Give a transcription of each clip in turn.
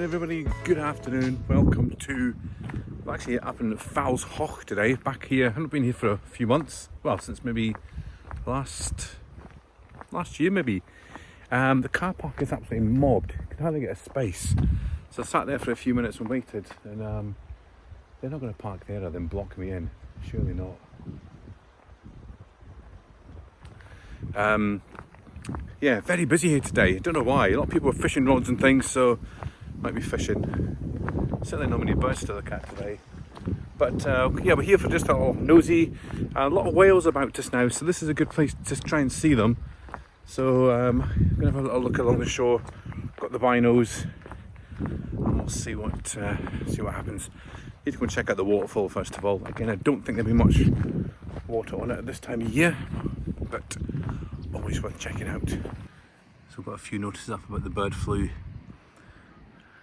everybody, good afternoon. Welcome to, well, actually up in Valshoch today, back here. I haven't been here for a few months, well, since maybe last year maybe. The car park is absolutely mobbed, you can hardly get a space. So I sat there for a few minutes and waited, and they're not going to park there and then block me in, surely not. Yeah, very busy here today. I don't know why. A lot of people are fishing rods and things, so might be fishing. Certainly not many birds to look at today. But yeah, we're here for just a little nosy. A lot of whales about just now, so this is a good place to just try and see them. So I'm gonna have a little look along the shore. Got the binos, and we'll see what happens. Need to go and check out the waterfall first of all. Again, I don't think there'll be much water on it at this time of year, but always worth checking out. So we've got a few notices up about the bird flu.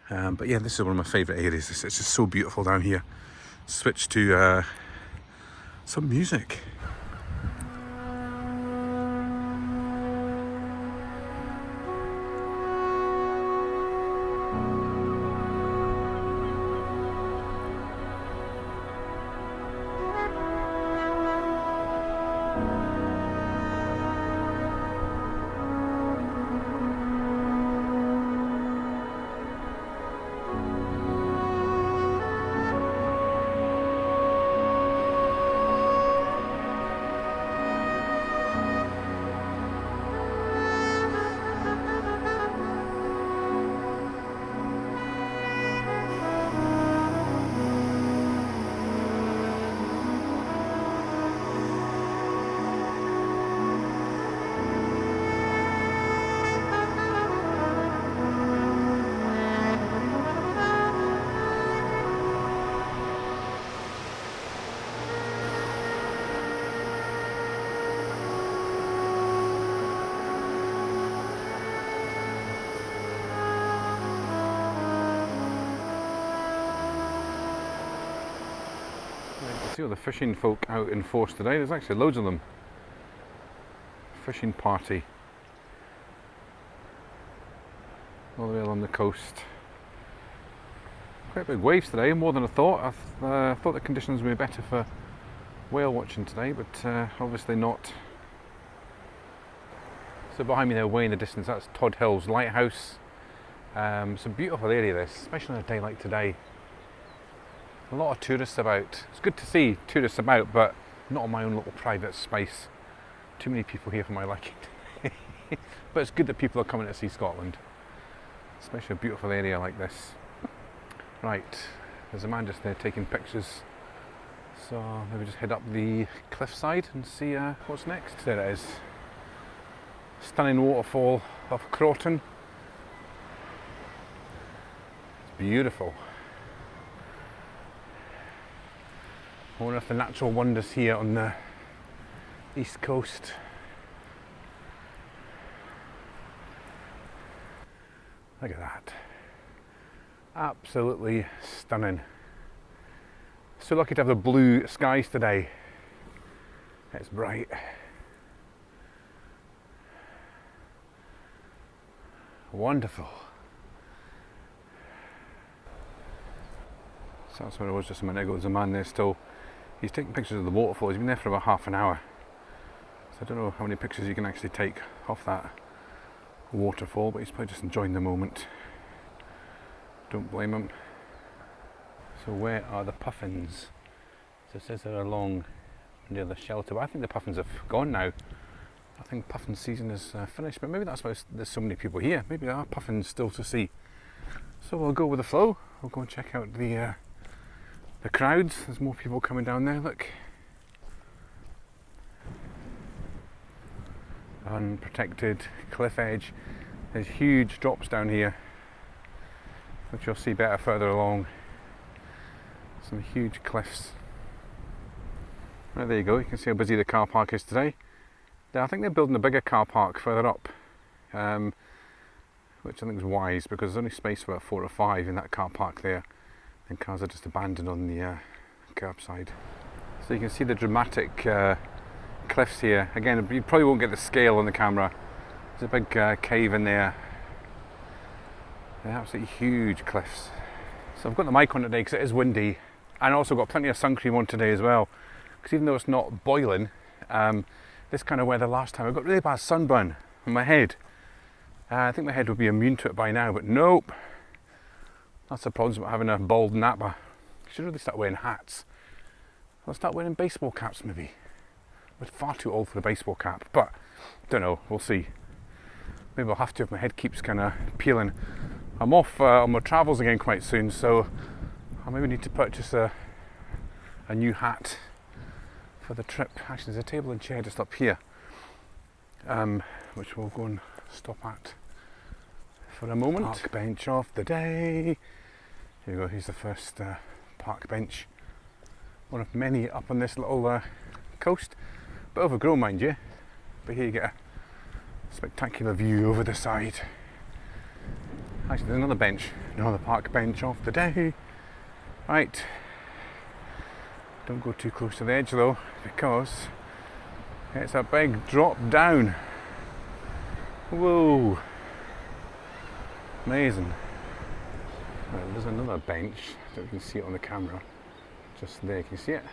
But yeah, this is one of my favourite areas. It's just so beautiful down here. Switch to some music. See all the fishing folk out in force today. There's actually loads of them. Fishing party all the way along the coast. Quite big waves today, more than I thought. I thought the conditions would be better for whale watching today, but obviously not. So behind me there, way in the distance, that's Todd Hill's lighthouse. It's a beautiful area this, especially on a day like today. A lot of tourists about. It's good to see tourists about, but not on my own little private space. Too many people here for my liking. But it's good that people are coming to see Scotland, especially a beautiful area like this. Right, there's a man just there taking pictures. So maybe just head up the cliffside and see what's next. There it is. Stunning waterfall of Crawton. It's beautiful. One of the natural wonders here on the east coast. Look at that. Absolutely stunning. So lucky to have the blue skies today. It's bright. Wonderful. So that's where I was just a minute ago. There's a man there still. He's taking pictures of the waterfall. He's been there for about half an hour. So I don't know how many pictures you can actually take off that waterfall, but he's probably just enjoying the moment. Don't blame him. So where are the puffins? So it says they're along near the shelter, but I think the puffins have gone now. I think puffin season is finished, but maybe that's why there's so many people here. Maybe there are puffins still to see. So we'll go with the flow. We'll go and check out the crowds. There's more people coming down there, look. Unprotected cliff edge. There's huge drops down here, which you'll see better further along. Some huge cliffs. Right, there you go, you can see how busy the car park is today. I think they're building a bigger car park further up, which I think is wise because there's only space for about 4 or 5 in that car park there. And cars are just abandoned on the curbside. So you can see the dramatic cliffs here. Again, you probably won't get the scale on the camera. There's a big cave in there. They're absolutely huge cliffs. So I've got the mic on today because it is windy, and also got plenty of sun cream on today as well, because even though it's not boiling, this kind of weather last time I got really bad sunburn on my head. I think my head would be immune to it by now, but nope. That's the problem with having a bald napper. I should really start wearing hats. I'll start wearing baseball caps maybe. I'm far too old for a baseball cap, but don't know, we'll see. Maybe I'll have to if my head keeps kind of peeling. I'm off on my travels again quite soon, so I maybe need to purchase a new hat for the trip. Actually, there's a table and chair just up here, which we'll go and stop at for a moment. Park bench of the day. Here we go, here's the first park bench. One of many up on this little coast. Bit overgrown, mind you, but here you get a spectacular view over the side. Actually, there's another bench, another park bench of the day. Right, don't go too close to the edge though, because it's a big drop down. Whoa, amazing. Right, there's another bench, I don't know if you can see it on the camera, just there, can you see it?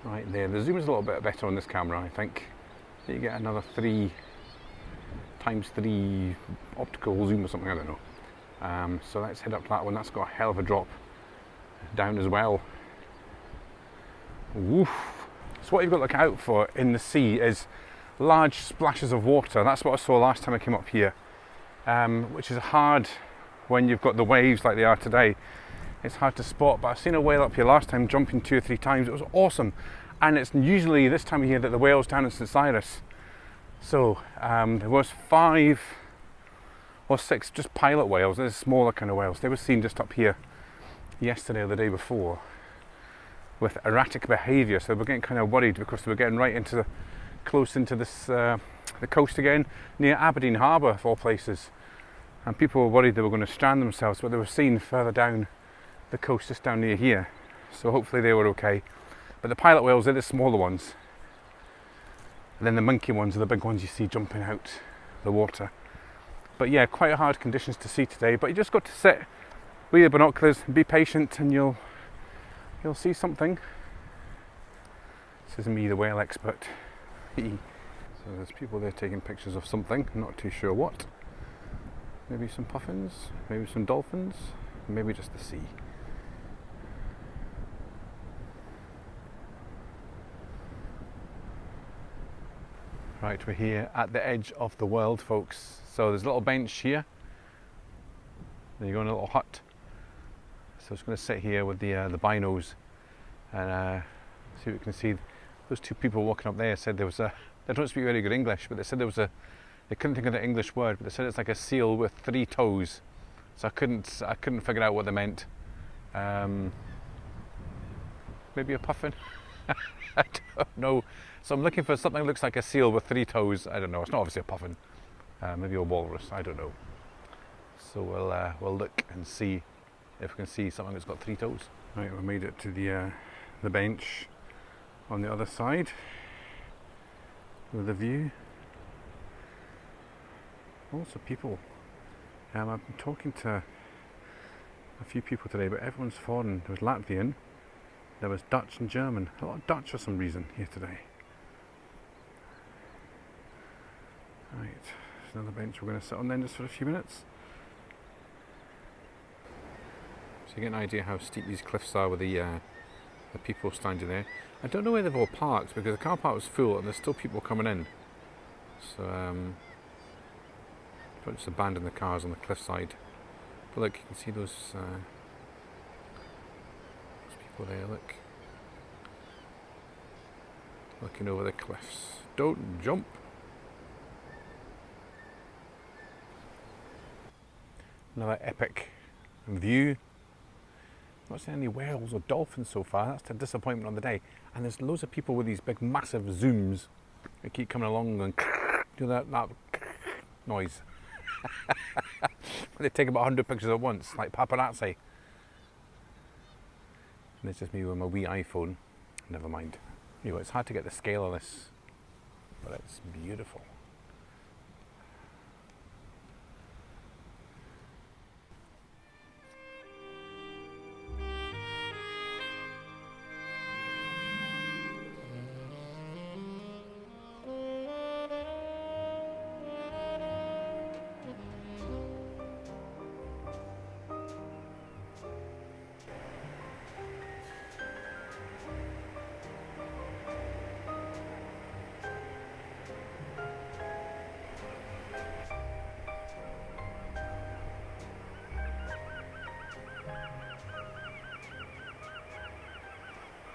Right there, the zoom is a little bit better on this camera, I think. So you get another 3x3 optical zoom or something, I don't know. So let's head up to that one. That's got a hell of a drop down as well. Woof. So what you've got to look out for in the sea is large splashes of water. That's what I saw last time I came up here, which is hard when you've got the waves like they are today. It's hard to spot, but I've seen a whale up here last time jumping 2 or 3 times. It was awesome. And it's usually this time of year that the whale's down in St. Cyrus. So there was 5 or 6 just pilot whales. There's smaller kind of whales. They were seen just up here yesterday or the day before with erratic behaviour. So they were getting kind of worried because they were getting right into close into this the coast again, near Aberdeen Harbour of all places. And people were worried they were going to strand themselves, but they were seen further down the coast, just down near here. So hopefully they were okay. But the pilot whales are the smaller ones. And then the monkey ones are the big ones you see jumping out the water. But yeah, quite hard conditions to see today. But you just got to sit with your binoculars and be patient, and you'll see something. This is me, the whale expert. So there's people there taking pictures of something, not too sure what. Maybe some puffins, maybe some dolphins, maybe just the sea. Right, we're here at the edge of the world, folks. So there's a little bench here. There you go, in a little hut. So I'm just going to sit here with the binos and see what we can see. Those 2 people walking up there said there was a, they don't speak very good English, but they said there was a, they couldn't think of the English word, but they said it's like a seal with 3 toes. So I couldn't figure out what they meant. Maybe a puffin? I don't know. So I'm looking for something that looks like a seal with 3 toes. I don't know. It's not obviously a puffin. Maybe a walrus. I don't know. So we'll look and see if we can see something that's got 3 toes. Right, we made it to the bench on the other side with the view. Lots of people. I've been talking to a few people today, but everyone's foreign. There was Latvian, there was Dutch and German. A lot of Dutch for some reason here today. Right, there's another bench we're going to sit on then just for a few minutes. So you get an idea how steep these cliffs are with the people standing there. I don't know where they've all parked because the car park was full and there's still people coming in. So don't just abandon the cars on the cliffside. But look, you can see those people there, look. Looking over the cliffs. Don't jump. Another epic view. Not seen any whales or dolphins so far. That's a disappointment on the day. And there's loads of people with these big massive zooms. They keep coming along and do that noise. They take about 100 pictures at once, like paparazzi. And it's just me with my wee iPhone. Never mind. Anyway, it's hard to get the scale of this, but it's beautiful.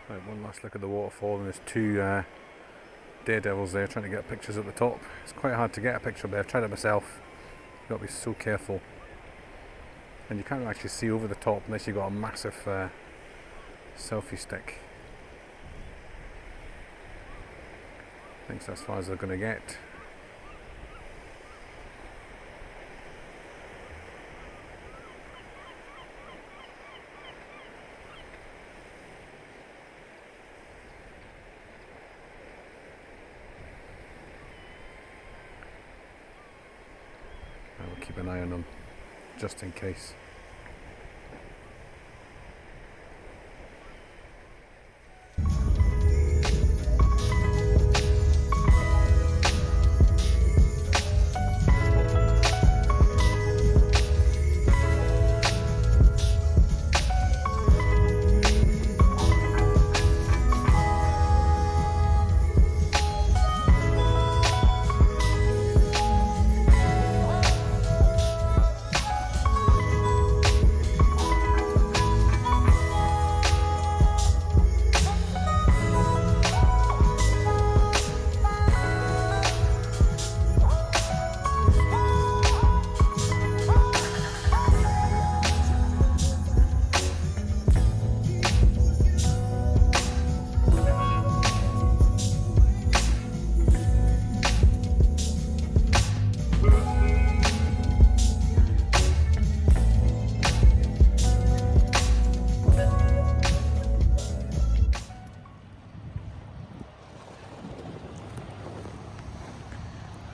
Right, one last look at the waterfall, and there's two daredevils there trying to get pictures at the top. It's quite hard to get a picture there. I've tried it myself. You've got to be so careful. And you can't actually see over the top unless you've got a massive selfie stick. I think that's as far as they're going to get. I will keep an eye on them just in case.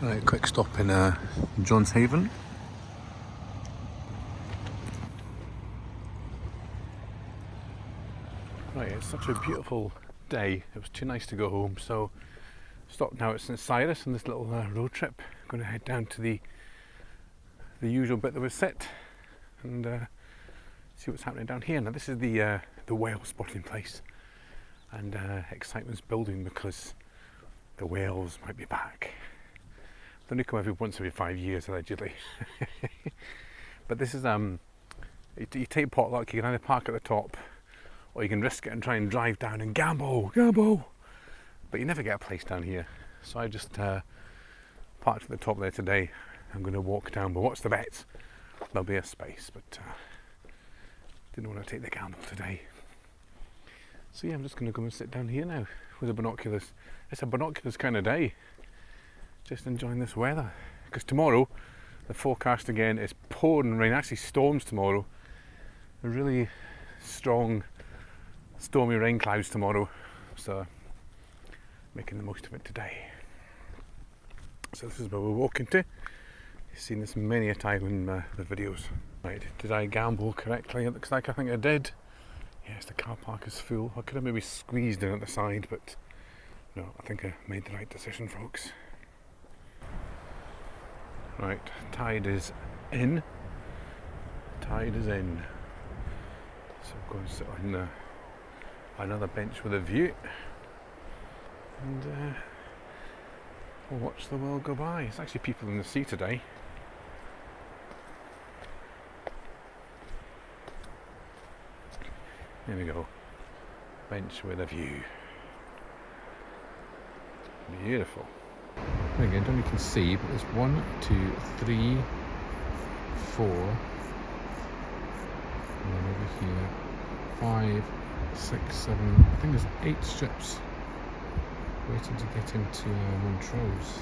Right, quick stop in John's Haven. Right, it's such a beautiful day. It was too nice to go home, so stopped now at St Cyrus on this little road trip. Going to head down to the usual bit that was set and see what's happening down here. Now this is the whale spotting place, and excitement's building because the whales might be back. They only come once every 5 years allegedly. But this is you take potluck. You can either park at the top, or you can risk it and try and drive down and gamble. But you never get a place down here, so I just parked at the top there today. I'm going to walk down, but what's the bet? There'll be a space, but didn't want to take the gamble today. So yeah, I'm just going to go and sit down here now with the binoculars. It's a binoculars kind of day. Just enjoying this weather, because tomorrow the forecast again is pouring rain, actually storms tomorrow. A really strong stormy rain clouds tomorrow, so making the most of it today. So this is where we're walking to. You've seen this many a time in the videos. Right, did I gamble correctly? It looks like I think I did. Yes, the car park is full. I could have maybe squeezed in at the side, but no, I think I made the right decision, folks. Right, tide is in. Tide is in. So I'm going to sit on another bench with a view, and we'll watch the world go by. There's actually people in the sea today. There we go. Bench with a view. Beautiful. Again, I don't know if you can see, but there's 1, 2, 3, 4, and then over here 5, 6, 7, I think there's 8 strips waiting to get into Montrose.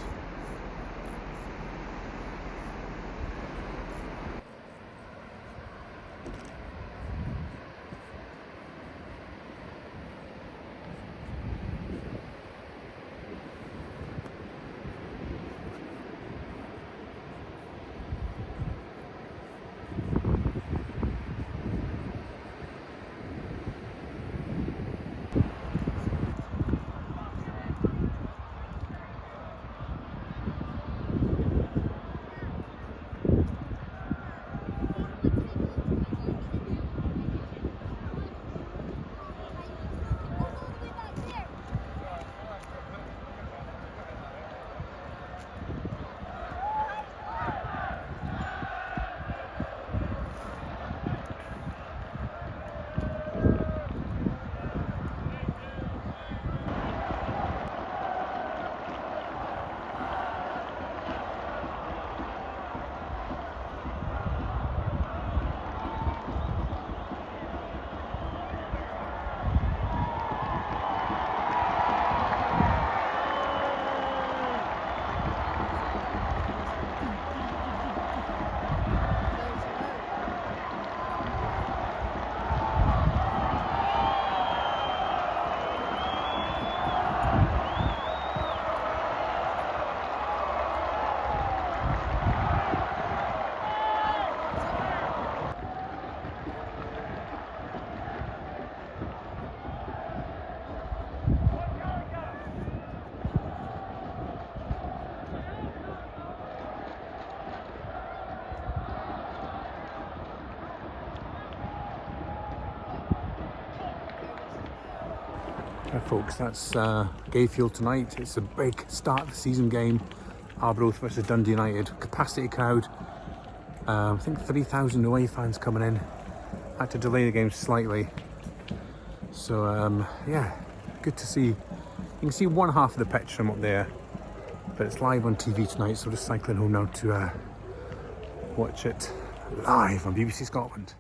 Right, folks, that's Gayfield tonight. It's a big start of the season game. Arbroath versus Dundee United. Capacity crowd. I think 3,000 away fans coming in. Had to delay the game slightly. So yeah, good to see. You can see one half of the pitch from up there, but it's live on TV tonight, so we're just cycling home now to watch it live on BBC Scotland.